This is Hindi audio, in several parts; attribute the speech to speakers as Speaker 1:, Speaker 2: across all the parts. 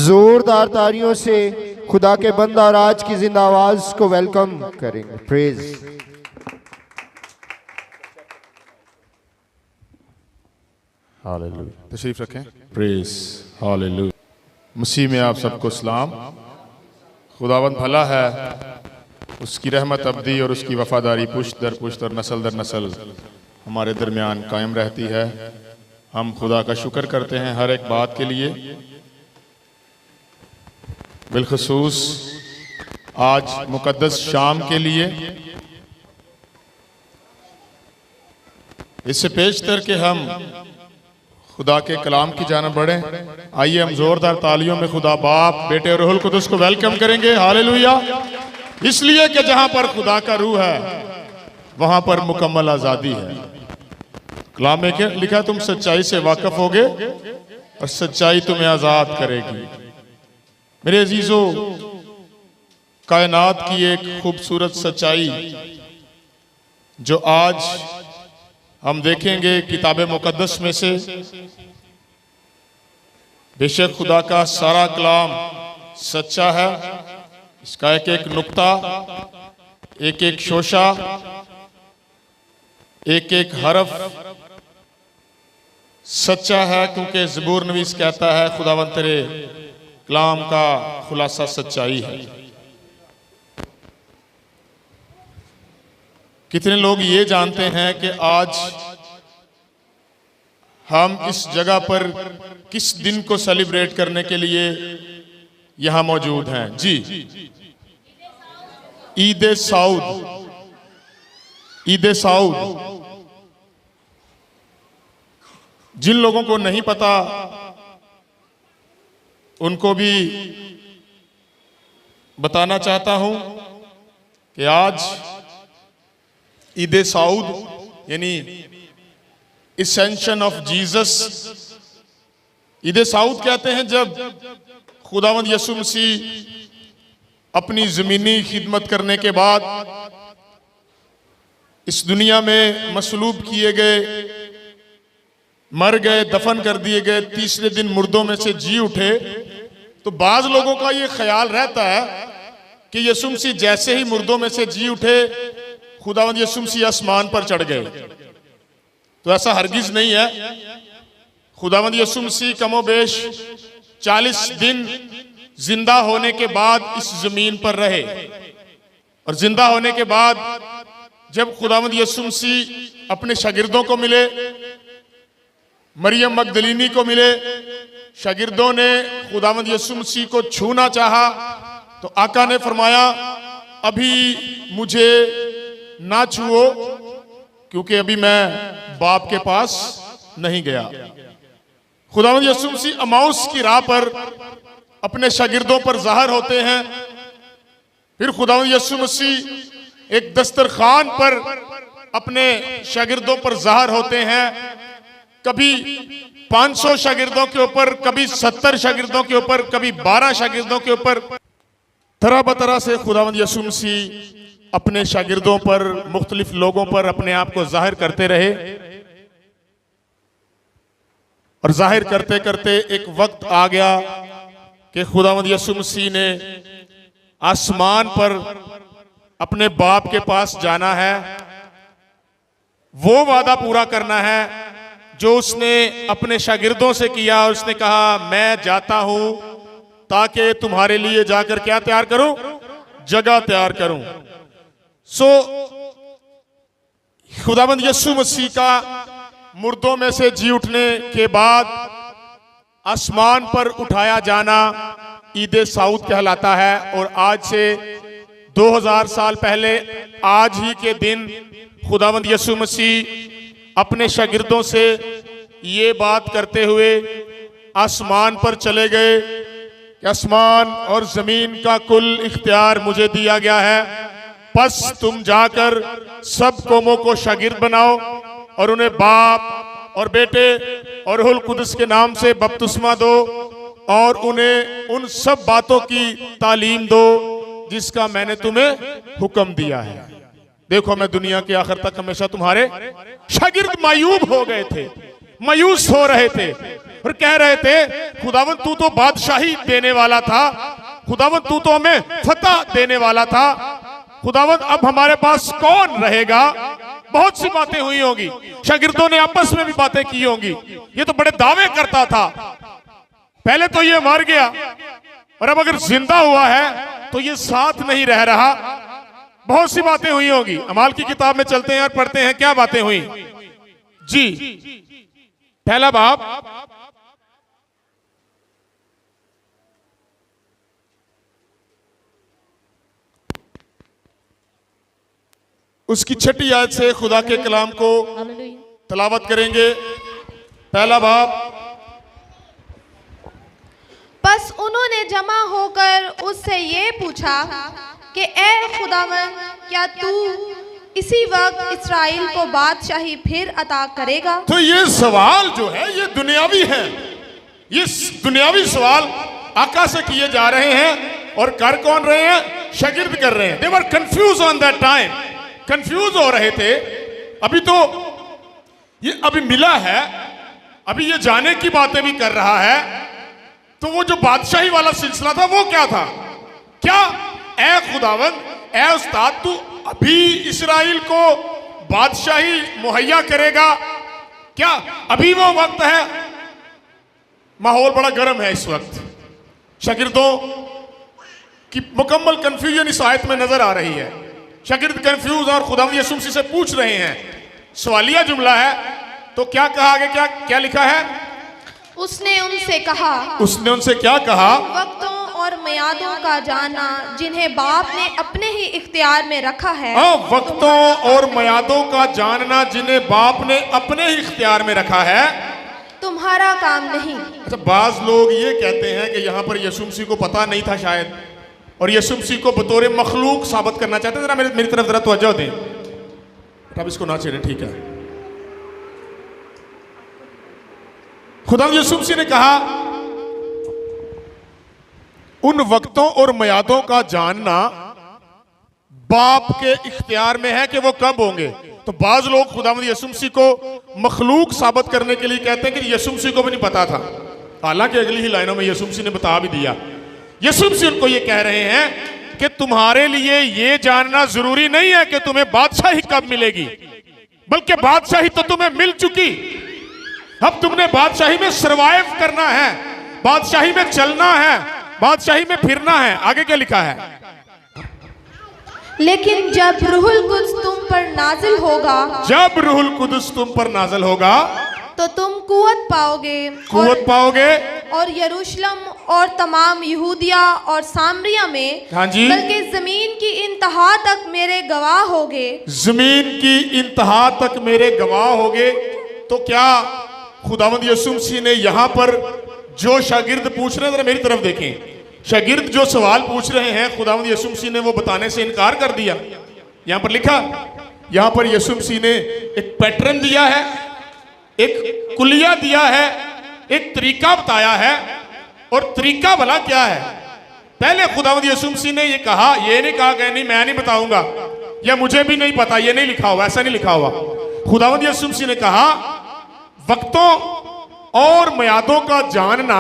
Speaker 1: जोरदार तालियों से खुदा के बंदा और आज की जिंदा आवाज को वेलकम करेंगे। प्रेज।
Speaker 2: हालेलुया। तशरीफ रखें। Praise hallelujah. मसीह में आप सबको सलाम। खुदावंद भला है, उसकी रहमत अब्दी और उसकी वफादारी पुश्त दर पुश्त और नस्ल दर नस्ल हमारे दरमियान कायम रहती है। हम खुदा का शुक्र करते हैं हर एक बात के लिए, बिलखसूस आज मुकद्दस शाम के लिए। इससे पेशतर के हम खुदा के कलाम की जानिब बढ़े। आइए हम जोरदार तालियों में खुदा बाप, बेटे और रूहुल कुद्दुस को वेलकम करेंगे। हालेलुया। इसलिए कि जहां पर खुदा का रूह है वहां पर मुकम्मल आजादी है। कलाम में क्या लिखा? तुम सच्चाई से वाकिफ होगे और सच्चाई तुम्हें आजाद करेगी। मेरे अजीजों, कायनात की एक खूबसूरत सच्चाई जो आज हम देखेंगे किताब मुकद्दस में से। बेशक खुदा का सारा कलाम सच्चा है, इसका एक एक नुक्ता, एक एक शोशा, एक एक हरफ सच्चा है, क्योंकि ज़बूर नवीस कहता है खुदावंद तेरे कलाम का खुलासा सच्चाई है। कितने लोग ये जानते हैं कि आज हम इस जगह पर किस दिन को सेलिब्रेट करने के लिए यहां मौजूद हैं? जी, ईद साऊद। ईद साऊद जिन लोगों को नहीं पता उनको भी बताना चाहता हूं कि आज ईद साऊद यानी ascension of Jesus. Eid Saud कहते हैं जब खुदावंद यीशु मसीह अपनी जमीनी खिदमत करने के बाद इस दुनिया में मसलूब किए गए, मर गए, दफन कर दिए गए, तीसरे दिन मुर्दों में से जी उठे। तो बाज लोगों का ये ख्याल रहता है कि यीशु मसीह जैसे ही मुर्दों में से जी उठे खुदावंद यीशु मसीह आसमान पर चढ़ गए। तो ऐसा हरगिज नहीं है। खुदावंद यीशु मसीह कमोबेश 40 दिन जिंदा होने के बाद इस जमीन पर रहे, और जिंदा होने के बाद जब खुदावंद यीशु मसीह अपने शागिर्दों को मिले, मरियम मगदलीनी को मिले, शागिर्दों ने खुदावंद यीशु मसीह को छूना चाहा तो आका ने फरमाया अभी मुझे ना छुओ, क्योंकि अभी मैं बाप के पास नहीं गया। खुदावंद यीशु मसीह अमाउस की राह पर अपने शागिर्दों पर ज़ाहिर होते हैं। फिर खुदावंद यीशु मसीह एक दस्तरखान पर अपने शागिर्दों पर ज़ाहिर होते हैं। कभी 500 शागिर्दों के ऊपर, कभी 70 शागिर्दों के ऊपर, कभी 12 शागिर्दों के ऊपर। तरह बतरह से खुदावंद यीशु मसीह अपने शागिर्दों पर, मुख्तलिफ लोगों पर अपने आप को जाहिर करते रहे, और जाहिर करते करते एक वक्त आ गया कि खुदावंद यीशु मसीह ने आसमान पर अपने बाप के पास जाना है, वो वादा पूरा करना है जो उसने अपने शागिर्दों से किया। उसने कहा मैं जाता हूं ताकि तुम्हारे लिए जाकर क्या तैयार करूं? जगह तैयार करूं। सो खुदावंद यीशु मसीह का मुर्दों में से जी उठने के बाद आसमान पर उठाया जाना ईद साऊद कहलाता है। और आज से 2000 साल पहले आज ही के दिन खुदावंद यीशु मसीह अपने शागिर्दों से ये बात करते हुए आसमान पर चले गए कि आसमान और जमीन का कुल इख्तियार मुझे दिया गया है, बस तुम जाकर सब कौमों को शागिर्द बनाओ और उन्हें बाप और बेटे और रूहुल कुद्दुस के नाम से बपतिस्मा दो, और उन्हें उन सब बातों की तालीम दो जिसका मैंने तुम्हें हुक्म दिया है। देखो मैं दुनिया के आखिर तक हमेशा तुम्हारे शागिर्द। मायूब हो गए थे, मायूस हो रहे थे, और कह रहे थे खुदावंद तू तो बादशाही देने वाला था, खुदावंद तू तो हमें फतह देने वाला था, खुदावंद अब हमारे पास कौन रहेगा। बहुत सी बातें हुई होंगी, शागिर्दों ने आपस में भी बातें की होंगी। ये तो बड़े दावे करता था, पहले तो ये मर गया और अब अगर जिंदा हुआ है तो ये साथ नहीं रह रहा। बहुत सी बातें हुई होंगी। अमाल की किताब में चलते हैं और पढ़ते हैं क्या बातें हुई जी। पहला बाब उसकी 6ठी आयत से खुदा के कलाम को तलावत करेंगे। पहला बाब।
Speaker 3: बस उन्होंने जमा होकर उससे ये पूछा कि ए खुदावन, क्या तू इसी वक्त इस्राएल को बादशाही फिर अता करेगा।
Speaker 2: तो ये सवाल जो है ये दुनियावी है, ये दुनियावी सवाल आका से किए जा रहे हैं और कर कौन रहे हैं? शागिर्द कर रहे हैं। They were confuse on that time, confuse हो रहे थे। अभी तो ये अभी मिला है, अभी ये जाने की बातें भी कर रहा है। तो वो जो बादशाही वाला सिलसिला था वो क्या था? क्या ए खुदावन, ए उस्ताद, तू अभी इस्राएल को बादशाही मुहैया करेगा क्या? अभी वो वक्त है? माहौल बड़ा गर्म है इस वक्त। शागिर्दों की मुकम्मल कंफ्यूजन इस आयत में नजर आ रही है। शागिर्द कंफ्यूज और खुदावंद यीशु मसीह से पूछ रहे हैं। सवालिया जुमला है। तो क्या कहा आगे, क्या क्या लिखा है?
Speaker 3: उसने उनसे कहा,
Speaker 2: उसने उनसे क्या कहा?
Speaker 3: वक्तों और मियादों का जानना जिन्हें बाप ने अपने ही इख्तियार में रखा है।
Speaker 2: वक्तों और मियादों का जानना जिन्हें बाप ने अपने ही इख्तियार में रखा है,
Speaker 3: तुम्हारा काम नहीं।
Speaker 2: अच्छा, बाज लोग ये कहते हैं कि यहाँ पर यीशु मसीह को पता नहीं था शायद, और यीशु मसीह को बतौर मखलूक साबित करना चाहते हैं। जरा मेरी तरफ जरा तवज्जो दें। अब इसको ना छेड़ें, ठीक है। खुदा यीशु मसीह ने कहा उन वक्तों और मियादों का जानना बाप के इख्तियार में है कि वो कब होंगे। तो बाज लोग खुदावंद यीशु मसीह को मखलूक साबित करने के लिए कहते हैं कि यीशु मसीह को भी नहीं पता था। हालांकि अगली ही लाइनों में यीशु मसीह ने बता भी दिया। यीशु मसीह उनको ये कह रहे हैं कि तुम्हारे लिए ये जानना जरूरी नहीं है कि तुम्हें बादशाही कब मिलेगी, बल्कि बादशाही तो तुम्हें मिल चुकी। अब तुमने बादशाही में सरवाइव करना है, बादशाही में चलना है, बादशाही में फिरना है। आगे क्या लिखा है?
Speaker 3: लेकिन जब रूहुल कुद्स तुम पर नाजिल होगा,
Speaker 2: जब रूहुल कुद्स तुम पर नाजिल होगा
Speaker 3: तो तुम कुव्वत पाओगे,
Speaker 2: कुव्वत पाओगे,
Speaker 3: और यरूशलेम और तमाम यहूदिया और सामरिया में,
Speaker 2: हाँ जी,
Speaker 3: बल्कि जमीन की इंतहा तक मेरे गवाह होगे।
Speaker 2: जमीन की इंतहा तक मेरे गवाह होगे। तो क्या खुदावंद यीशु मसीह ने यहां पर जो शागिर्द पूछ रहे हैं, जरा मेरी तरफ देखें। शागिर्द जो सवाल पूछ रहे हैं, खुदावंद यीशु मसीह ने वो बताने से इनकार कर दिया। यहां पर लिखा, यहां पर यीशु मसीह ने एक पैटर्न दिया है, एक कुलिया दिया है, एक तरीका बताया है। और तरीका भला क्या है? पहले खुदावंद यीशु मसीह ने ये कहा, ये नहीं कहा कि नहीं मैं नहीं बताऊंगा, या मुझे भी नहीं पता, ये नहीं लिखा हुआ, ऐसा नहीं लिखा हुआ। खुदावंद यीशु मसीह ने कहा वक्तों और मियादों का जानना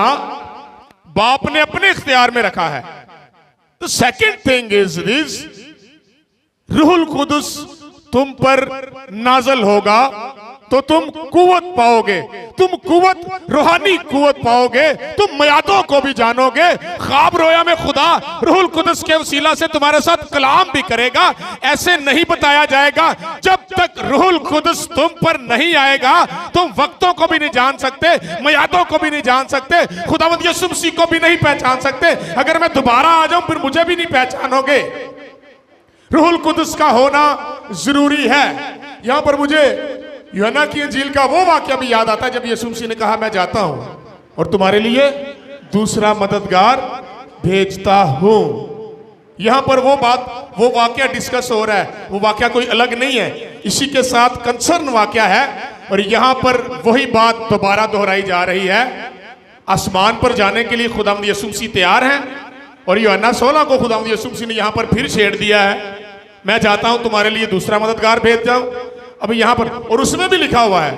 Speaker 2: बाप ने अपने इख्तियार में रखा है। The second thing is this, रूहुल कुद्स तुम पर नाज़िल होगा तो तुम कुव्वत पाओगे, तुम कुव्वत, रूहानी कुव्वत पाओगे, तुम मियादों को भी जानोगे। ख्वाब रोया में खुदा रूहुल कुद्स के वसीला से तुम्हारे साथ कलाम भी करेगा। ऐसे नहीं बताया जाएगा, जब तक रूहुल कुद्स तुम पर नहीं आएगा तुम वक्तों को भी नहीं जान सकते, मियादों को भी नहीं जान सकते, खुदावंद यीशु मसीह को भी नहीं पहचान सकते। अगर मैं दोबारा आ जाऊं फिर मुझे भी नहीं पहचानोगे। रूहुल कुद्स का होना जरूरी है। यहां पर मुझे यूहन्ना की इंजील का वो वाक्य भी याद आता है जब यीशु मसीह ने कहा मैं जाता हूं और तुम्हारे लिए दूसरा मददगार भेजता हूं। यहां पर वो बात, वो वाक्य डिस्कस हो रहा है, वो वाक्य कोई अलग नहीं है, इसी के साथ कंसर्न वाक्य है। और यहां पर वही बात दोबारा दोहराई जा रही है। आसमान पर जाने के लिए खुदावंद यीशु मसीह तैयार हैं, और यूहन्ना 16 को खुदावंद यीशु मसीह ने यहां पर फिर छेड़ दिया है, मैं जाता हूं तुम्हारे लिए दूसरा मददगार भेज जाऊं। अब यहां पर और उसमें भी लिखा हुआ है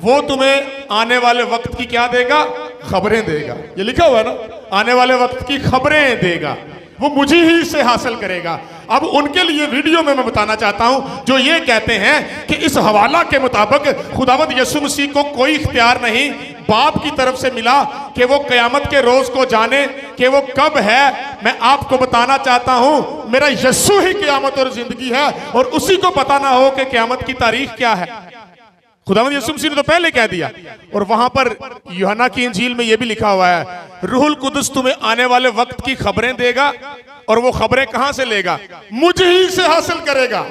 Speaker 2: वो तुम्हें आने वाले वक्त की क्या देगा? खबरें देगा। ये लिखा हुआ है ना, आने वाले वक्त की खबरें देगा, वो मुझे ही से हासिल करेगा। अब उनके लिए वीडियो में मैं बताना चाहता हूं जो ये कहते हैं कि इस हवाला के मुताबिक खुदावंद यीशु मसीह को कोई इख्तियार नहीं बाप की तरफ से मिला कि वो क़यामत के रोज को जाने कि वो कब है। मैं आपको बताना चाहता हूं मेरा यीशु ही क़यामत और जिंदगी है, और उसी को पता ना हो कि क़यामत की तारीख क्या है। खुदावंद यीशु मसीह ने तो पहले कह दिया। और वहां पर यूहन्ना की इंजील में यह भी लिखा हुआ है, रूहुल कुदस तुम्हें आने वाले वक्त की खबरें देगा, और वो खबरें कहां से लेगा? मुझे ही से हासिल करेगा।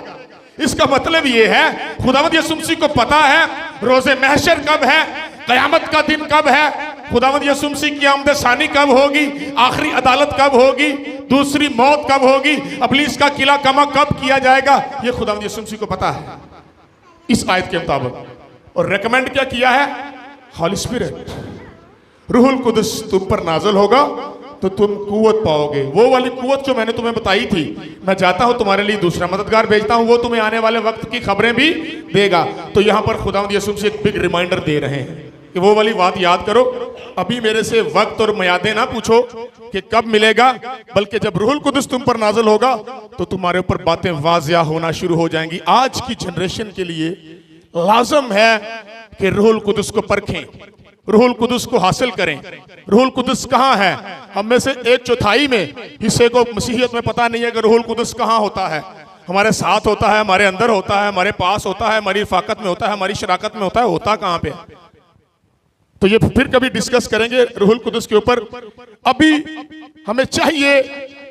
Speaker 2: इसका मतलब यह है खुदावंद यीशु मसीह को पता है रोज़े महशर कब है, क़यामत का दिन कब है, खुदावंद यीशु मसीह की आमद सानी कब होगी, आखिरी अदालत कब होगी, दूसरी मौत कब होगी, इब्लीस का किला कमा कब किया जाएगा, ये खुदावंद यीशु मसीह को पता है इस आयत के मुताबिक। और रेकमेंड क्या किया है? हॉली स्पिरिट, रूहुल कुदस तुम पर नाज़िल होगा तो तुम कुव्वत पाओगे। वो वाली कुव्वत जो मैंने तुम्हें बताई थी, मैं जाता हूं तुम्हारे लिए दूसरा मददगार भेजता हूं, वो तुम्हें आने वाले वक्त की खबरें भी देगा। तो यहां पर खुदावंद यीशु मसीह एक बिग रिमाइंडर दे रहे हैं कि वो वाली बात याद करो। अभी मेरे से वक्त और मयादे ना पूछो कि कब मिलेगा, बल्कि जब रूहुल कुदस तुम पर नाज़िल होगा तो तुम्हारे ऊपर बातें वाज़िया होना शुरू हो जाएंगी। आज की जनरेशन के लिए लाजम है कि रूहुल कुदस को परखें, रूहुल कुदस को हासिल करें। रूहुल कुदस कहाँ है? हम में से 1/4 में हिस्से को मसीहियत में पता नहीं है कि रूहुल कुदस कहाँ होता है। हमारे साथ होता है, हमारे अंदर होता है, हमारे पास होता है, हमारी रफ़ाकत में होता है, हमारी शराकत में होता है, होता कहाँ पे? तो ये फिर कभी डिस्कस करेंगे रूहुल कुदस के ऊपर। अभी हमें चाहिए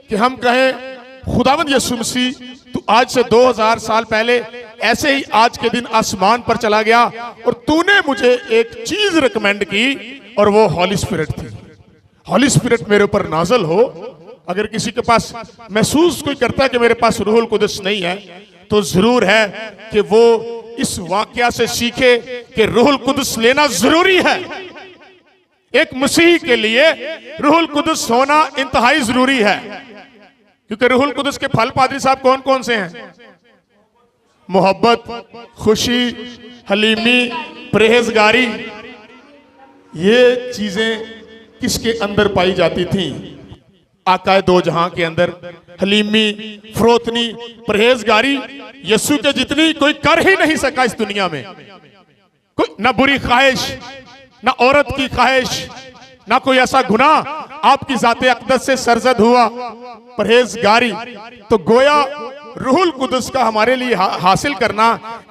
Speaker 2: कि हम कहें खुदावंद यीशु मसीह तू आज से 2000 साल पहले ऐसे ही आज के दिन आसमान पर चला गया, और तूने मुझे एक चीज रिकमेंड की, और वो हॉली स्पिरिट थी। हॉली स्पिरिट मेरे ऊपर नाज़िल हो। अगर किसी के पास महसूस कोई करता है कि मेरे पास रूहुल कुदस नहीं है, तो जरूर है कि वो इस वाकया से सीखे कि रूहुल कुदस लेना जरूरी है। एक मसीही के लिए रूहुल कुदस होना इंतहाई जरूरी है, क्योंकि रूहुल कुदस के फल पादरी साहब कौन कौन से हैं? मोहब्बत, खुशी, हलीमी, परहेजगारी। ये चीजें किसके अंदर पाई जाती थी? आकाए दो जहां के अंदर। हलीमी, फरोतनी, परहेजगारी यीशु के जितनी कोई कर ही नहीं सका इस दुनिया में। कोई ना बुरी ख्वाहिश, ना औरत की ख्वाहिश, ना कोई ऐसा गुनाह आपकी जाते अक़दस से सरजद हुआ। परहेजगारी। तो गोया रूहुल कुदस का हमारे लिए हासिल करना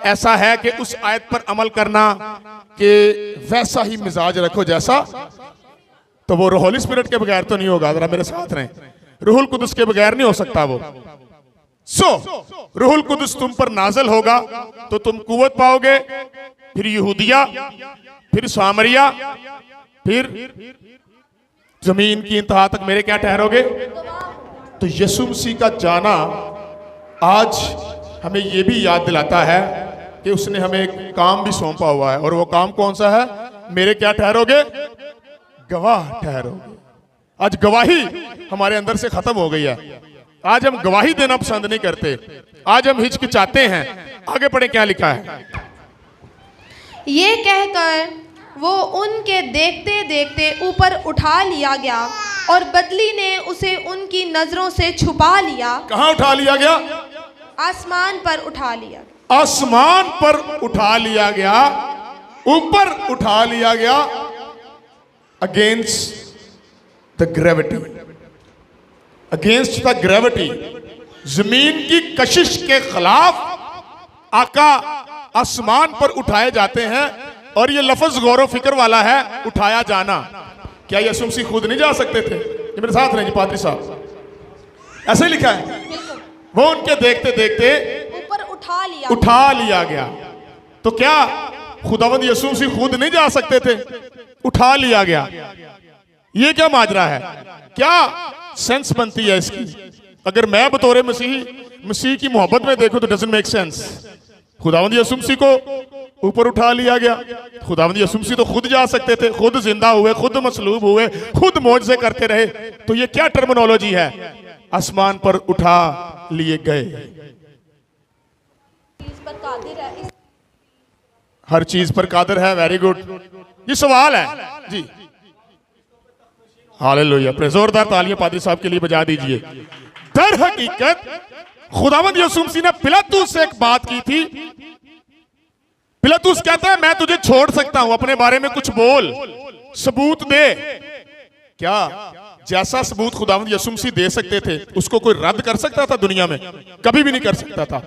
Speaker 2: ऐसा है कि उस आयत पर अमल करना कि वैसा ही मिजाज रखो जैसा। तो वो हॉली स्पिरिट के बगैर तो नहीं होगा, जरा मेरे साथ रहें। रूहुल कुदस के बगैर नहीं हो सकता वो। रूहुल कुदस तुम पर नाज़िल होगा तो तुम कुव्वत पाओगे, फिर यहूदिया, फिर सामरिया, फिर जमीन की इंतहा तक मेरे क्या ठहरोगे। तो यीशु मसीह का जाना आज हमें यह भी याद दिलाता है कि उसने हमें एक काम भी सौंपा हुआ है, और वो काम कौन सा है? मेरे क्या ठहरोगे? गवाह ठहरोगे। आज गवाही हमारे अंदर से खत्म हो गई है। आज हम गवाही देना पसंद नहीं करते, आज हम हिचकिचाते हैं। आगे पढ़े क्या लिखा है।
Speaker 3: ये कहकर वो उनके देखते देखते ऊपर उठा लिया गया, और बदली ने उसे उनकी नजरों से छुपा लिया।
Speaker 2: कहां उठा लिया गया?
Speaker 3: आसमान पर उठा लिया।
Speaker 2: आसमान पर उठा लिया गया, ऊपर उठा लिया गया, against the gravity. Against the gravity, जमीन की कशिश के खिलाफ आका आसमान पर उठाए जाते हैं। और ये लफ्ज गौर फिक्र वाला है, उठाया जाना। क्या यीशु मसीह खुद नहीं जा सकते थे? ये मेरे साथ रहेंगे पादरी साहब, ऐसे ही लिखा है। वो उनके देखते देखते
Speaker 3: ऊपर
Speaker 2: उठा लिया गया। तो क्या खुदावंद यीशु मसीह खुद नहीं जा सकते थे? उठा लिया गया। ये क्या माजरा है? क्या सेंस बनती है इसकी? अगर मैं बतौर मसीह की मोहब्बत में देखूं तो डजंट मेक सेंस। खुदावंद यीशु मसीह को ऊपर उठा लिया गया। खुदावंद यीशु मसीह तो खुद जा सकते थे, खुद जिंदा हुए, खुद मसलूब हुए, खुद मौजज़े करते रहे। तो ये क्या टर्मिनोलॉजी है? आसमान पर उठा लिए गए। हर चीज पर कादिर है। Very good. ये सवाल है जी। हालेलुया, जोरदार तालियां पादरी साहब के लिए बजा दीजिए। दर हकीकत खुदावंद यीशु मसीह ने पिलातुस से एक बात की थी। पिलातुस कहता है मैं तुझे छोड़ सकता हूं, अपने बारे में कुछ बोल, सबूत दे। क्या जैसा सबूत खुदावंद यीशु मसीह दे सकते थे उसको कोई रद्द कर सकता था? दुनिया में कभी भी नहीं कर सकता था।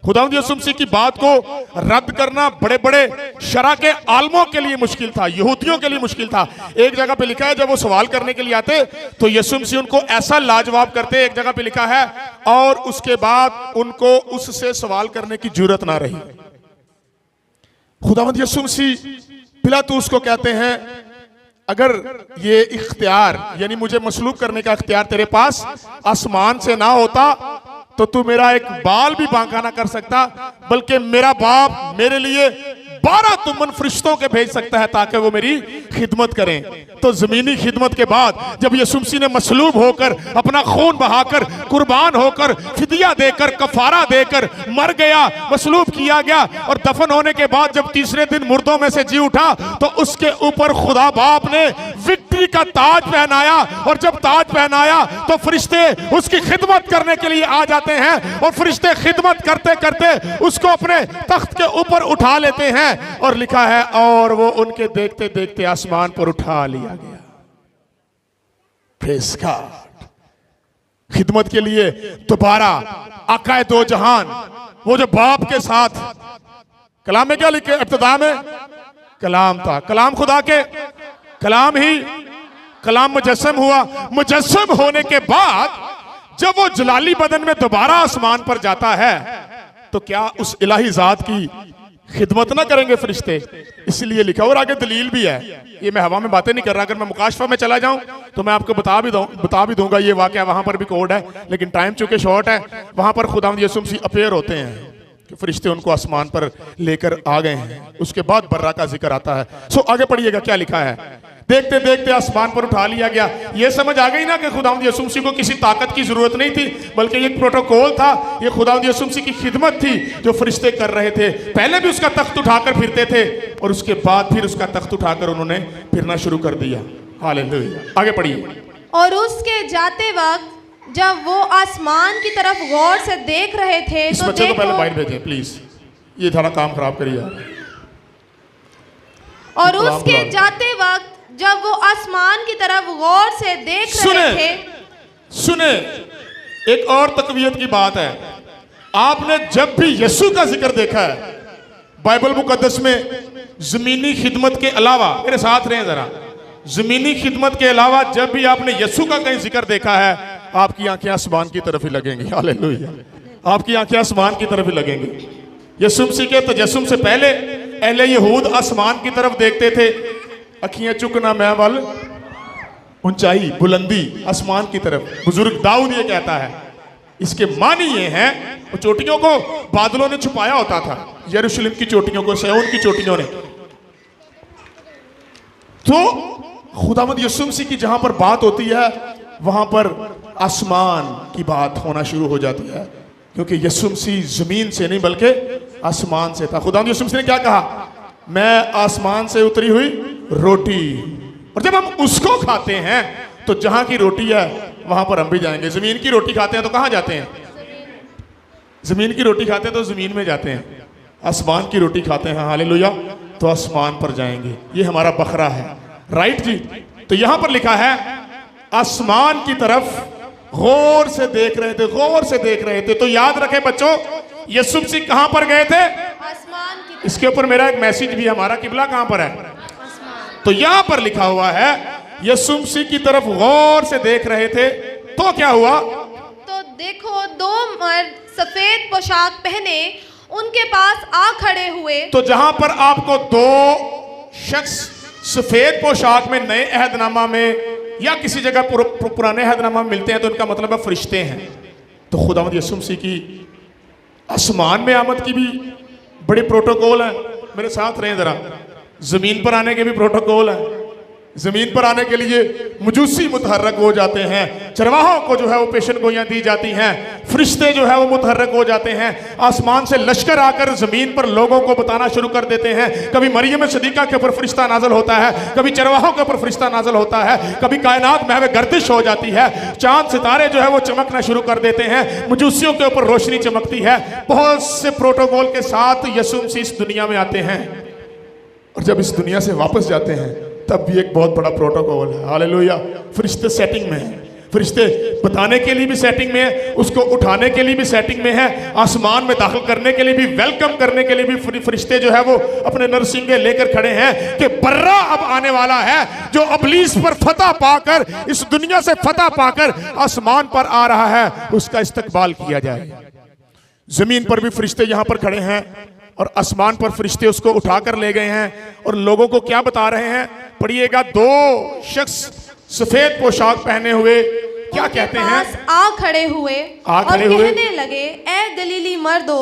Speaker 2: खुदावंद यीशु मसीह की बात को रद्द करना बड़े बड़े शरा के आलमों के लिए मुश्किल था, यहूदियों के लिए मुश्किल था। एक जगह पे लिखा है जब वो सवाल करने के लिए आते तो यीशु मसीह उनको ऐसा लाजवाब करते, एक जगह पे लिखा है और उसके बाद उनको उससे सवाल करने की जरूरत ना रही। खुदावंद यीशु मसीह पिलातुस को कहते हैं अगर ये इख्तियार यानी मुझे मसलूब करने का इख्तियार तेरे पास आसमान से ना होता तो तू मेरा एक बाल भी बांका ना कर सकता, बल्कि मेरा बाप मेरे लिए 12 तुमन फरिश्तों के भेज सकता है ताकि वो मेरी खिदमत करें। तो जमीनी खिदमत के बाद जब यीशु मसीह ने मसलूब होकर अपना खून बहाकर कुर्बान होकर फिदिया देकर कफारा देकर मर गया, मसलूब किया गया और दफन होने के बाद जब तीसरे दिन मुर्दों में से जी उठा तो उसके ऊपर खुदा बाप ने विक्ट्री का ताज पहनाया। और जब ताज पहनाया तो फरिश्ते उसकी खिदमत करने के लिए आ जाते हैं और फरिश्ते खिदमत करते करते उसको अपने तख्त के ऊपर उठा लेते हैं। और लिखा है और वो उनके देखते देखते आसमान पर उठा लिया गया। Praise God. खिदमत के लिए दोबारा आकाए दो जहान वो जो बाप के साथ कलाम में क्या लिखे, इब्तिदा में कलाम था, कलाम खुदा के कलाम ही कलाम मुजस्सम हुआ। मुजस्सम होने के बाद जब वो जलाली बदन में दोबारा आसमान पर जाता है तो क्या उस इलाही जात की खिदमत ना करेंगे फरिश्ते? इसलिए लिखा और आगे दलील भी है। ये मैं हवा में बातें नहीं कर रहा, अगर मैं मुकाशफा में चला जाऊं तो मैं आपको बता भी दूंगा ये वाकया, वहां पर भी कोड है, लेकिन टाइम चूंकि शॉर्ट है। वहां पर खुदावंद यीशु मसीह अपीयर होते हैं कि फरिश्ते उनको आसमान पर लेकर आ गए हैं। उसके बाद बर्रा का जिक्र आता है। सो आगे पढ़िएगा क्या लिखा है। देखते देखते आसमान पर उठा लिया गया। ये समझ आ गई ना कि खुदावंद यीशु मसीह को किसी ताकत की जरूरत नहीं थी, बल्कि ये प्रोटोकॉल था, ये खुदावंद यीशु मसीह की खिदमत थी जो फरिश्ते कर रहे थे। पहले भी उसका तख्त उठाकर फिरते थे और उसके बाद फिर उसका तख्त उठाकर उन्होंने फिरना शुरू कर दिया। हालेलुया। आगे पढ़िए।
Speaker 3: और उसके जाते वक्त जब वो आसमान की तरफ गौर से देख रहे थे
Speaker 2: इस
Speaker 3: तो
Speaker 2: बच्चे को पहले
Speaker 3: देखो,
Speaker 2: बाहर भेजें प्लीज, ये थोड़ा काम खराब करिए।
Speaker 3: और उसके जाते वक्त जब वो आसमान की तरफ गौर से देख रहे थे।
Speaker 2: सुने, एक और तकवीयत की बात है। आपने जब भी यीशु का जिक्र देखा है बाइबल मुकद्दस में जमीनी खिदमत के अलावा, मेरे साथ रहें जरा, जमीनी खिदमत के अलावा जब भी आपने यीशु का कहीं जिक्र देखा है आपकी आंखें आसमान की तरफ ही लगेंगी। हालेलुया। आपकी आंखें आसमान की तरफ ही लगेंगी। यीशु मसीह के तजस्सुम से पहले अहले यहूद आसमान की तरफ देखते थे। अखियां चुकना मैं वल ऊंचाई बुलंदी आसमान की तरफ। बुजुर्ग दाऊद ये कहता है। इसके मानी ये हैं वो चोटियों को बादलों ने छुपाया होता था, यरूशलेम की चोटियों को, सिय्योन की चोटियों ने। तो खुदावंद यीशु मसीह की जहां पर बात होती है वहां पर आसमान की बात होना शुरू हो जाती है, क्योंकि यीशु मसीह जमीन से नहीं बल्कि आसमान से था। खुदावंद यीशु मसीह ने क्या कहा? मैं आसमान से उतरी हुई रोटी। और जब हम उसको खाते हैं तो जहां की रोटी है वहां पर हम भी जाएंगे। जमीन की रोटी खाते हैं तो कहां जाते हैं? जमीन की रोटी खाते हैं तो जमीन में जाते हैं। आसमान की रोटी खाते हैं, हालेलुया, तो आसमान पर जाएंगे। ये हमारा बकरा है, राइट जी। तो यहां पर लिखा है आसमान की तरफ गौर से देख रहे थे, गौर से देख रहे थे। तो याद रखें बच्चों, यीशु मसीह कहां पर गए थे?
Speaker 3: आसमान की।
Speaker 2: इसके ऊपर मेरा एक मैसेज भी, हमारा किबला कहां पर है? तो यहां पर लिखा हुआ है यीशु मसीह की तरफ गौर से देख रहे थे। तो क्या हुआ?
Speaker 3: तो देखो दो मर्द सफेद पोशाक पहने उनके पास आ खड़े हुए।
Speaker 2: तो जहां पर आपको दो शख्स सफेद पोशाक में नए अहदनामा में या किसी जगह पुराने अहदनामा में मिलते हैं तो उनका मतलब है फरिश्ते हैं। तो खुदावंद यीशु मसीह की आसमान में आमद की भी बड़ी प्रोटोकॉल है। मेरे साथ रहें जरा। जमीन पर आने के भी प्रोटोकॉल है। जमीन पर आने के लिए मजूसी मुतहर्रक हो जाते हैं, चरवाहों को जो है वो पेशन गोइयां दी जाती हैं, फरिश्ते जो है वो मुतहर्रक हो जाते हैं, आसमान से लश्कर आकर जमीन पर लोगों को बताना शुरू कर देते हैं। कभी मरियम सदीका के ऊपर फरिश्ता नाजल होता है, कभी चरवाहों के ऊपर फरिश्ता नाजल होता है, कभी कायनात महव गर्दिश हो जाती है, चांद सितारे जो है वो चमकना शुरू कर देते हैं, मजूसियों के ऊपर रोशनी चमकती है। बहुत से प्रोटोकॉल के साथ यीशु मसीह इस दुनिया में आते हैं और जब इस दुनिया से वापस जाते हैं तब भी एक बहुत बड़ा प्रोटोकॉल है। हालेलुया। फरिश्ते सेटिंग में है, फरिश्ते बताने के लिए भी सेटिंग में है, उसको उठाने के लिए भी सेटिंग में है, आसमान में दाखिल करने के लिए भी, वेलकम करने के लिए भी फरिश्ते जो है वो अपने नरसिंगे लेकर खड़े हैं कि बर्रा अब आने वाला है जो अबलीस पर फतह पाकर, इस दुनिया से फतह पाकर आसमान पर आ रहा है, उसका इस्तकबाल किया जाए। जमीन पर भी फरिश्ते यहां पर खड़े हैं और आसमान पर फरिश्ते उसको उठाकर ले गए हैं और लोगों को क्या बता रहे हैं, पढ़िएगा। दो शख्स सफेद पोशाक पहने हुए क्या कहते हैं,
Speaker 3: आ खड़े हुए और कहने लगे, ए गलीली मर्दो,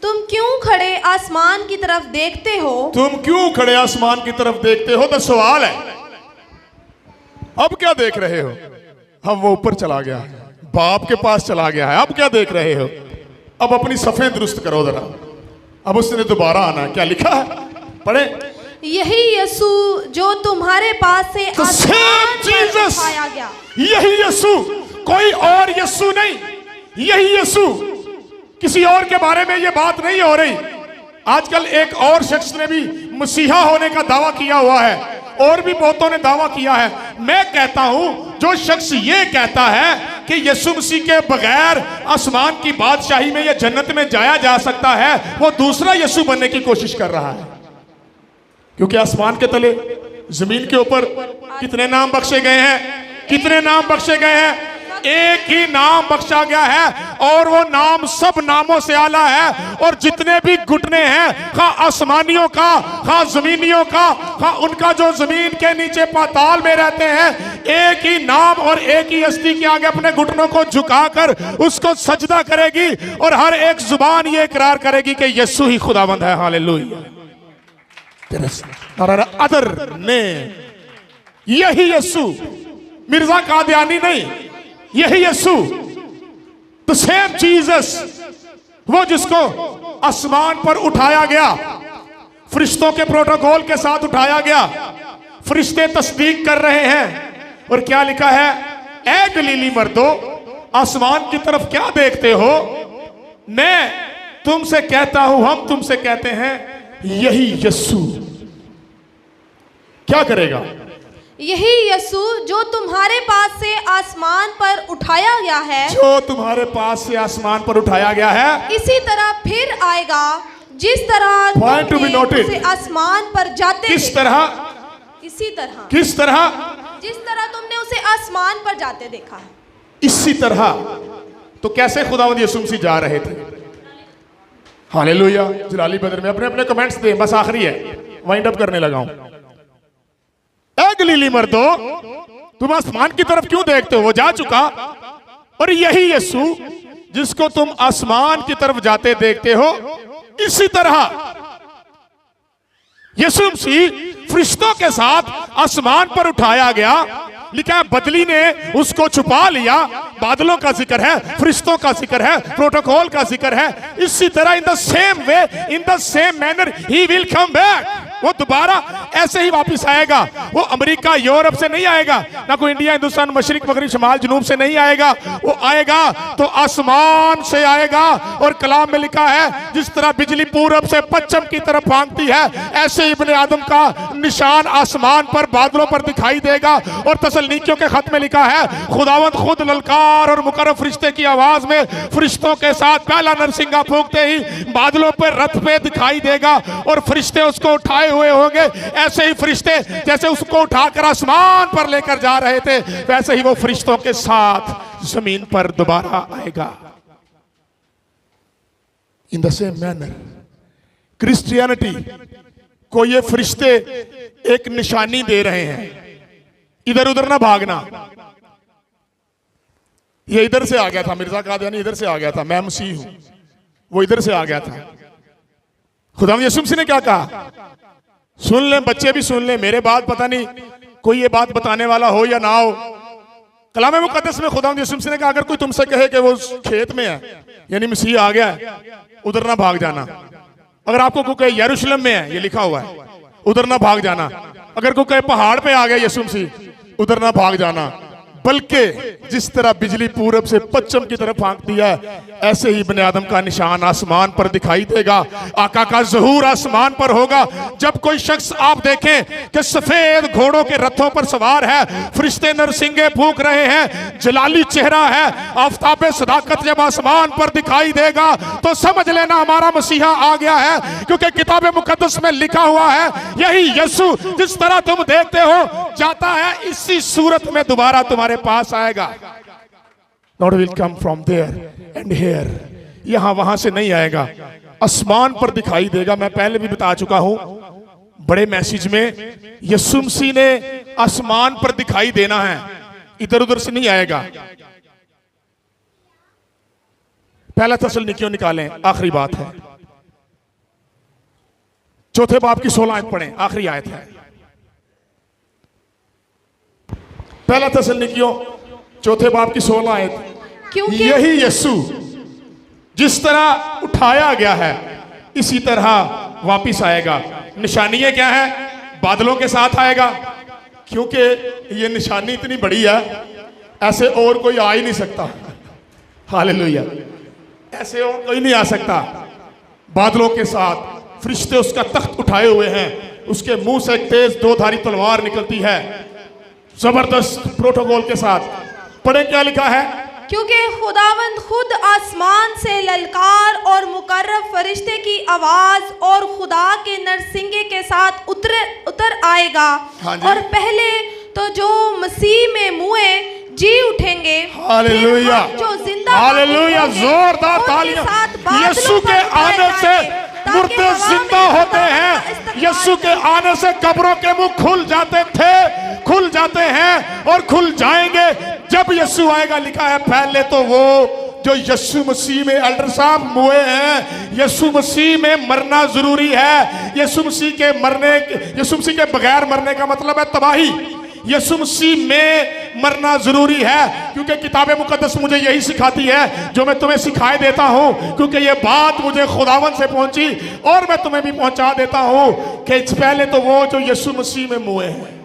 Speaker 3: तुम क्यों खड़े आसमान की तरफ देखते हो?
Speaker 2: तुम क्यों खड़े आसमान की तरफ देखते हो? तो सवाल है, अब क्या देख रहे हो? हम वो ऊपर चला गया, बाप के पास चला गया है, अब क्या देख रहे हो? अब अपनी सफेद दुरुस्त करो जरा, अब उसने दोबारा आना। क्या लिखा है, पढ़े।
Speaker 3: यही यीशु जो तुम्हारे पास से आसमान पर उठाया गया।
Speaker 2: यही यीशु, कोई और यीशु नहीं, यही यीशु। किसी और के बारे में ये बात नहीं हो रही। आजकल एक और शख्स ने भी मसीहा होने का दावा किया हुआ है और भी बहुतों ने दावा किया है। मैं कहता हूं जो शख्स ये कहता है कि यीशु मसीह के बगैर आसमान की बादशाही में या जन्नत में जाया जा सकता है, वो दूसरा यीशु बनने की कोशिश कर रहा है। क्योंकि आसमान के तले, जमीन के ऊपर कितने नाम बख्शे गए हैं, कितने नाम बख्शे गए हैं? एक ही नाम बख्शा गया है और वो नाम सब नामों से आला है। और जितने भी घुटने हैं, खा आसमानियों का, खा जमीनियों का, खा उनका जो जमीन के नीचे पाताल में रहते हैं, एक ही नाम और एक ही हस्ती के आगे अपने घुटनों को झुकाकर उसको सजदा करेगी और हर एक जुबान ये इकरार करेगी कि यीशु ही खुदावंद है। हालेलुया। अदर ने, यही यीशु, मिर्जा कादियानी नहीं, यही यीशु, द सेम जीसस, वो जिसको आसमान पर उठाया गया, फरिश्तों के प्रोटोकॉल के साथ उठाया गया। फरिश्ते तस्दीक कर रहे हैं और क्या लिखा है, ए गलीली मर्दो, आसमान की तरफ क्या देखते हो? मैं तुमसे कहता हूं, हम तुमसे कहते हैं, यही यीशु क्या करेगा?
Speaker 3: यही यीशु जो तुम्हारे पास से आसमान पर उठाया गया है,
Speaker 2: जो तुम्हारे पास से आसमान पर उठाया गया है,
Speaker 3: इसी तरह फिर आएगा जिस तरह
Speaker 2: Point to be
Speaker 3: तुमने
Speaker 2: noted.
Speaker 3: उसे आसमान पर जाते
Speaker 2: किस तरह?
Speaker 3: इसी तरह,
Speaker 2: किस तरह?
Speaker 3: जिस तरह तुमने उसे आसमान पर जाते देखा है।
Speaker 2: इसी तरह। तो कैसे खुदावंद यीशु मसीह जा रहे थे? हालेलुया। जलाली बदर में अपने अपने कमेंट्स दें, बस आखिरी है, वाइंड अप करने लगा हूं। ए गलीली मर्दो, तुम आसमान की तरफ क्यों देखते हो? वो जा चुका। और यही यीशु जिसको तुम आसमान की तरफ जाते देखते हो, इसी तरह यीशु मसीह फरिश्तों के साथ आसमान पर उठाया गया। लिखा है बदली ने उसको छुपा लिया। बादलों का जिक्र है, फरिश्तों का जिक्र है, प्रोटोकॉल का जिक्र है। इसी तरह in the same way, in the same manner he will come back. वो दोबारा ऐसे ही वापस आएगा। वो अमेरिका यूरोप से नहीं आएगा, ना कोई इंडिया हिंदुस्तान मशरिक मगरिब शमाल जनूब से नहीं आएगा। वो आएगा तो आसमान से आएगा। और कलाम में लिखा है जिस तरह बिजली पूरब से पश्चिम की तरफ भागती है, ऐसे इब्ने आदम का निशान आसमान पर बादलों पर दिखाई देगा। और तसल्लीकियों के खत में लिखा है खुदावंद खुद ललकार और मुकर्रम फरिश्ते की आवाज में फरिश्तों के साथ पहला नरसिंगा फूंकते ही बादलों पर रथ पे दिखाई देगा और फरिश्ते उसको उठाए हुए होंगे। ऐसे ही फरिश्ते जैसे उसको उठाकर आसमान पर लेकर जा रहे थे, वैसे ही वो फरिश्तों के साथ जमीन पर दोबारा आएगा। In the same manner Christianity को ये फरिश्ते एक निशानी दे रहे हैं, इधर उधर ना भागना। ये इधर से आ गया था, मिर्जा कादियानी इधर से आ गया था, मैं मसीह हूं, वो इधर से आ गया था। खुदा यीशु मसीह ने क्या कहा? सुन ले बच्चे भी सुन ले, मेरे बाद पता नहीं कोई ये बात बताने वाला हो या ना हो। कलाम मुकद्दस में खुदा यीशु मसीह ने कहा अगर कोई तुमसे कहे कि वो खेत में है, यानी मसीह आ गया है, उधर ना भाग जाना। अगर आपको कोई कहे यरूशलेम में है, ये लिखा हुआ है, उधर ना भाग जाना। अगर कोई कहे पहाड़ पे आ गया यीशु मसीह, उधर ना भाग जाना। बल्कि जिस तरह बिजली पूरब से पश्चिम की तरफ फांकती है, ऐसे ही बने आदम का निशान आसमान पर दिखाई देगा। आका का ज़हूर आसमान पर होगा। जब कोई शख्स आप देखें कि सफेद घोड़ों के रथों पर सवार है, फरिश्ते नरसिंगे फूंक रहे हैं, जलाली चेहरा है, आफताब सदाकत जब आसमान पर दिखाई देगा तो समझ लेना हमारा मसीहा आ गया है। क्योंकि किताब मुकद्दस में लिखा हुआ है यही यीशु जिस तरह तुम देखते हो जाता है, इसी सूरत में दोबारा तुम्हारे पास आएगा। Lord will come from there and here, यहां वहां से नहीं आएगा, आसमान पर दिखाई देगा। मैं पहले भी बता चुका हूं बड़े मैसेज में, यीशु मसीह ने आसमान पर दिखाई देना है, इधर उधर से नहीं आएगा। पहला थिस्सलुनीकियों निकालें, आखिरी बात है, चौथे बाब की 16 आयत पढ़ें, आखिरी आयत है। पहला थिस्सलुनीकियों चौथे बाब की 16 आयत।
Speaker 3: क्योंकि
Speaker 2: यही यीशु जिस तरह उठाया गया है इसी तरह वापिस आएगा। निशानियां क्या है? बादलों के साथ आएगा, क्योंकि ये निशानी इतनी बड़ी है, ऐसे और कोई आ ही नहीं सकता। हालेलुया, ऐसे और कोई नहीं आ सकता। बादलों के साथ, फरिश्ते उसका तख्त उठाए हुए हैं, उसके मुंह से एक तेज दोधारी तलवार निकलती है, जबरदस्त प्रोटोकॉल के साथ। पढ़े क्या लिखा है?
Speaker 3: क्योंकि खुदावंद खुद आसमान से ललकार और मुकर्रब फरिश्ते की आवाज और खुदा के नरसिंगे के साथ उतर आएगा।
Speaker 2: हाँ जी।
Speaker 3: और पहले तो जो मसीह में मुए जी उठेंगे,
Speaker 2: हालेलुया,
Speaker 3: फिर हम जो जिंदा
Speaker 2: हालेलुया,
Speaker 3: होंगे,
Speaker 2: जोरदार
Speaker 3: उनके
Speaker 2: तालियां।
Speaker 3: साथ बादलों
Speaker 2: यीशु के
Speaker 3: पर उठाए
Speaker 2: आने से
Speaker 3: जाएंगे, ताकि
Speaker 2: मुर्दे
Speaker 3: हवा में
Speaker 2: जिंदा होते
Speaker 3: खुदा
Speaker 2: हैं।
Speaker 3: का इस्तकबाल
Speaker 2: यीशु के आने से कब्रों के मुंह खुल जाते थे, खुल जाते हैं और खुल जाएंगे जब यीशु आएगा। लिखा है पहले तो वो जो यीशु मसीह में अल्ट्रासाउंड मुए हैं, यीशु मसीह में मरना जरूरी है। यीशु मसीह के बगैर मरने का मतलब है तबाही। यीशु मसीह में मरना जरूरी है, क्योंकि किताब मुकद्दस मुझे यही सिखाती है जो मैं तुम्हें सिखाए देता हूं, क्योंकि ये बात मुझे खुदावन से पहुंची और मैं तुम्हें भी पहुंचा देता हूं कि पहले तो वो जो यीशु मसीह में मुए हैं,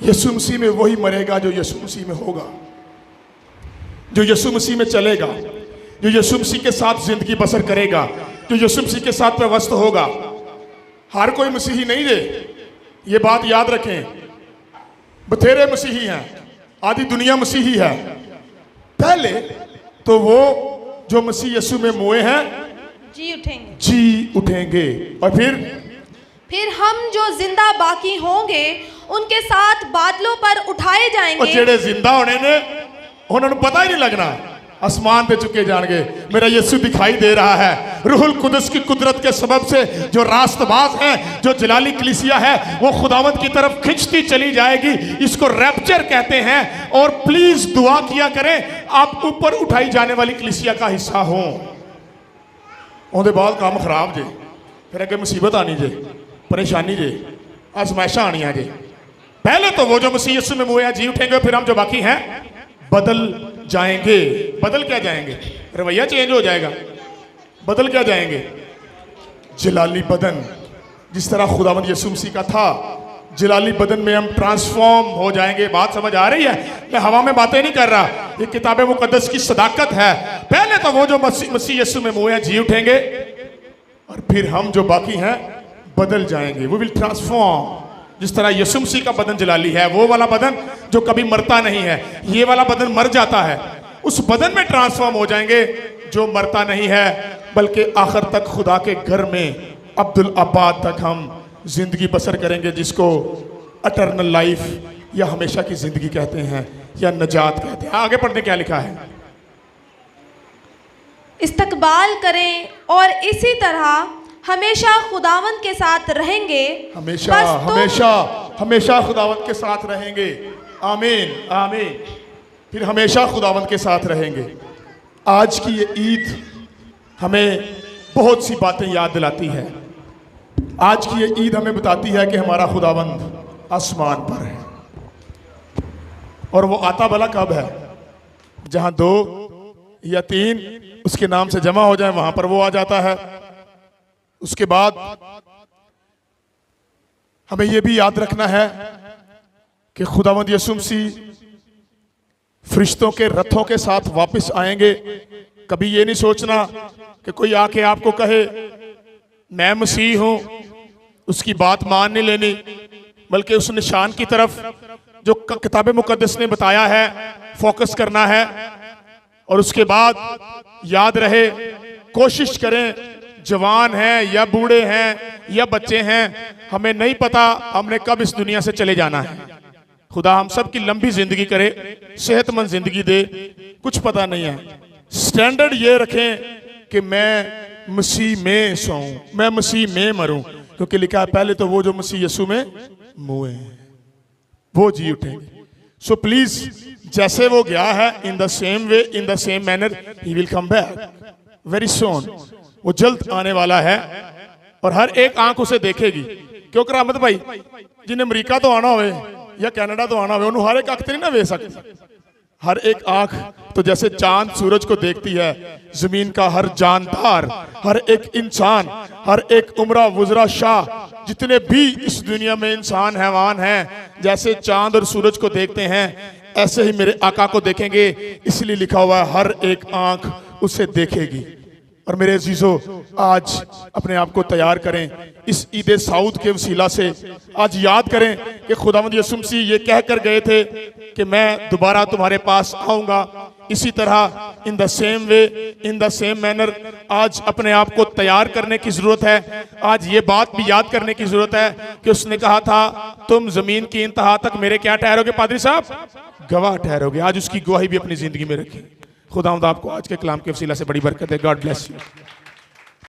Speaker 2: यीशु मसीह में वही मरेगा जो यीशु मसीह में होगा, जो यीशु मसीह में चलेगा, जो यीशु मसीह के साथ जिंदगी बसर करेगा, जो यीशु मसीह के साथ व्यवस्थ होगा। हर कोई मसीही नहीं है, ये बात याद रखें। बथेरे मसीही हैं, आधी दुनिया मसीही है। पहले तो वो जो मसीह यीशु में मुए हैं जी उठेंगे और फिर
Speaker 3: हम जो जिंदा बाकी होंगे उनके साथ बादलों पर उठाए जाएंगे।
Speaker 2: और जेड़े जिंदा होने ने उन्होंने पता ही नहीं लगना, आसमान पे चुके जाएंगे। मेरा यीशु दिखाई दे रहा है। रूहुल कुदस की कुदरत के सबब से जो रास्तबाज है, जो जलाली कलीसिया है, वो खुदावंत की तरफ खिंचती चली जाएगी। इसको रैप्चर कहते हैं। और प्लीज दुआ किया करें आप ऊपर उठाई जाने वाली कलीसिया का हिस्सा हो। उनके बाद काम खराब जे, फिर अगे मुसीबत आनी जे, परेशानी जे, आजमाइशा आनिया जे। पहले तो वो जो मसीह यीशु में मुए जी उठेंगे, फिर हम जो बाकी हैं बदल जाएंगे। बदल क्या जाएंगे? रवैया चेंज हो जाएगा। बदल क्या जाएंगे? जलाली बदन, जिस तरह खुदावंद यीशु मसीह का था, जलाली बदन में हम ट्रांसफॉर्म हो जाएंगे। बात समझ आ रही है? मैं हवा में बातें नहीं कर रहा, ये किताब मुकद्दस की सदाकत है। पहले तो वो जो मसीह यीशु में मुए जी उठेंगे और फिर हम जो बाकी हैं बदल जाएंगे। वो विल ट्रांसफॉर्म। जिस तरह यीशु मसीह का बदन जलाली है, वो वाला बदन जो कभी मरता नहीं है, ये वाला बदन मर जाता है, उस बदन में ट्रांसफॉर्म हो जाएंगे जो मरता नहीं है, बल्कि आखिर तक खुदा के घर में अब्दुल अब्बाद तक हम जिंदगी बसर करेंगे, जिसको अटर्नल लाइफ या हमेशा की जिंदगी कहते हैं या नजात कहते हैं। आगे पढ़ने क्या लिखा है?
Speaker 3: इस्तकबाल करें और इसी तरह हमेशा खुदावंत के साथ रहेंगे।
Speaker 2: हमेशा हमेशा हमेशा खुदावंत के साथ रहेंगे। आमीन आमीन। फिर हमेशा खुदावंत के साथ रहेंगे। आज की ये ईद हमें बहुत सी बातें याद दिलाती है। आज की ये ईद हमें बताती है कि हमारा खुदावंद आसमान पर है, और वो आता भला कब है? जहां 2 या 3 उसके नाम से जमा हो जाए वहां पर वो आ जाता है। उसके बाद हमें यह भी याद रखना है कि खुदावंद यीशु मसीह फरिश्तों के रथों के साथ वापस आएंगे। कभी ये नहीं सोचना कि कोई आके आपको कहे मैं मसीह हूं, उसकी बात मान नहीं लेनी, बल्कि उस निशान की तरफ जो किताब मुकद्दस ने बताया है फोकस करना है। और उसके बाद याद रहे, कोशिश करें, जवान हैं या बूढ़े हैं या बच्चे हैं, हमें नहीं पता हमने कब इस दुनिया से चले जाना है। खुदा हम सब की लंबी जिंदगी करे, सेहतमंद जिंदगी दे, कुछ पता नहीं है। स्टैंडर्ड ये रखें कि मैं मसीह में सोऊं, मैं मसीह में मरूं, क्योंकि लिखा है पहले तो वो जो मसीह यीशु में मुए वो जी उठेंगे। सो प्लीज, जैसे वो गया है, in the same way, in the same manner he will come back very soon. वो जल्द आने वाला है और हर एक आंख उसे देखेगी। क्योंकि रहमत भाई, जिन्हें अमेरिका तो आना होवे या कनाडा तो आना होवे, उन्होंने हर एक आंख तो नहीं ना वे सकती। हर एक आंख तो जैसे चांद सूरज को देखती है, जमीन का हर जानदार, हर एक इंसान, हर एक उम्रा वुजरा शाह, जितने भी इस दुनिया में इंसान हैवान हैं, जैसे चांद और सूरज को देखते हैं, ऐसे ही मेरे आका को देखेंगे। इसलिए लिखा हुआ है हर एक आंख उसे देखेगी। और मेरे अजीजों, आज अपने आप को तैयार करें इस ईद साऊद के वसीला से। आज याद करें कि खुदावंद यीशु मसीह ये कह कर गए थे कि मैं दोबारा तुम्हारे पास आऊंगा। इसी तरह in the same way, in the same manner आज अपने आप को तैयार करने की जरूरत है। आज ये बात भी याद करने की जरूरत है कि उसने कहा था तुम जमीन की इंतहा तक मेरे क्या ठहरोगे पादरी साहब? गवाह ठहरोगे। आज उसकी गवाही भी अपनी जिंदगी में रखी। खुदावंद आपको आज के कलाम के वसीला से बड़ी बरकत है। God bless you.